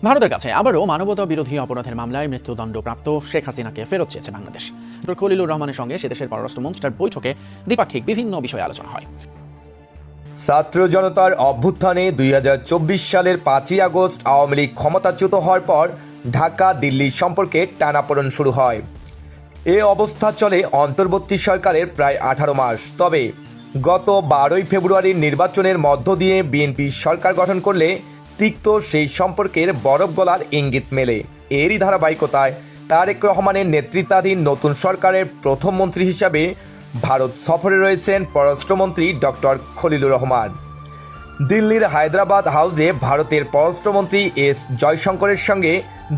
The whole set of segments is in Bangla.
ভারতের কাছে আবারও মানবতা বিরোধী অপরাধের মামলায় মৃত্যুদণ্ডপ্রাপ্ত শেখ হাসিনাকে ফেরত চেয়েছে বাংলাদেশ। ডক্টর খলিলুর রহমানের সঙ্গে সে দেশের পররাষ্ট্রমন্ত্রীর বৈঠকে দ্বিপাক্ষিক বিভিন্ন বিষয়ে আলোচনা হয়। ছাত্র জনতার অভ্যুত্থানে ২০২৪ সালের ৫ই আগস্ট আওয়ামী লীগ ক্ষমতাচ্যুত হওয়ার পর ঢাকা দিল্লি সম্পর্কে টানাপোড়েন শুরু হয়। এ অবস্থা চলে অন্তর্বর্তী সরকারের প্রায় ১৮ মাস। তবে গত ১২ই ফেব্রুয়ারির নির্বাচনের মধ্য দিয়ে বিএনপি সরকার গঠন করলে তিক্ত সেই সম্পর্কের বরফ গলার ইঙ্গিত মেলে। এরই ধারাবাহিকতায় তারেক রহমানের নেতৃত্বাধীন নতুন সরকারের প্রথম মন্ত্রী হিসাবে ভারত সফরে রয়েছেন পররাষ্ট্রমন্ত্রী ডক্টর খলিলুর রহমান। দিল্লির হায়দ্রাবাদ হাউসে ভারতের পররাষ্ট্রমন্ত্রী এস জয়শঙ্করের সঙ্গে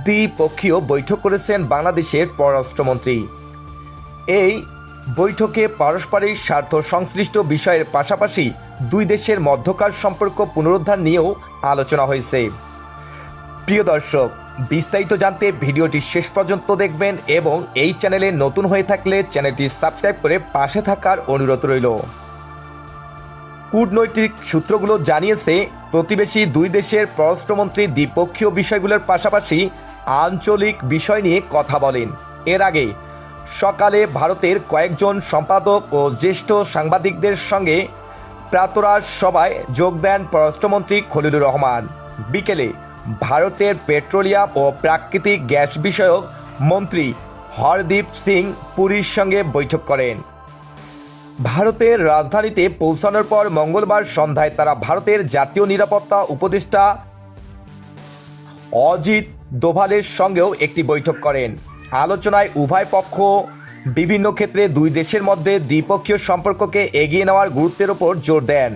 দ্বিপক্ষীয় বৈঠক করেছেন বাংলাদেশের পররাষ্ট্রমন্ত্রী। এই বৈঠকে পারস্পরিক স্বার্থ সংশ্লিষ্ট বিষয়ের পাশাপাশি দুই দেশের মধ্যকার সম্পর্ক পুনরুদ্ধার নিয়েও আলোচনা হয়েছে। প্রিয় দর্শক, বিস্তারিত জানতে ভিডিওটি শেষ পর্যন্ত দেখবেন এবং এই চ্যানেলে নতুন হয়ে থাকলে চ্যানেলটি সাবস্ক্রাইব করে পাশে থাকার অনুরোধ রইল। কূটনৈতিক সূত্রগুলো জানিয়েছে, প্রতিবেশী দুই দেশের পররাষ্ট্রমন্ত্রী দ্বিপক্ষীয় বিষয়গুলোর পাশাপাশি আঞ্চলিক বিষয় নিয়ে কথা বলেন। এর আগে সকালে ভারতের কয়েকজন সম্পাদক ও জ্যেষ্ঠ সাংবাদিকদের সঙ্গে প্রাতরাশ সভায় যোগ দেন পররাষ্ট্রমন্ত্রী খলিলুর রহমান। বিকেলে ভারতের পেট্রোলিয়াম ও প্রাকৃতিক গ্যাস বিষয়ক মন্ত্রী হরদীপ সিং পুরীর সঙ্গে বৈঠক করেন। ভারতের রাজধানীতে পৌঁছানোর পর মঙ্গলবার সন্ধ্যায় তারা ভারতের জাতীয় নিরাপত্তা উপদেষ্টা অজিত দোভালের সঙ্গেও একটি বৈঠক করেন। আলোচনায় উভয় পক্ষ বিভিন্ন ক্ষেত্রে দুই দেশের মধ্যে দ্বিপক্ষীয় সম্পর্ককে এগিয়ে নেওয়ার গুরুত্বের উপর জোর দেন।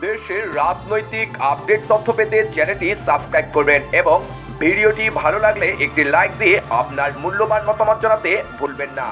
দেশের রাজনৈতিক আপডেট তথ্য পেতে চ্যানেলটি সাবস্ক্রাইব করবেন এবং ভিডিওটি ভালো লাগলে একটি লাইক দিয়ে আপনার মূল্যবান মতামত জানাতে ভুলবেন না।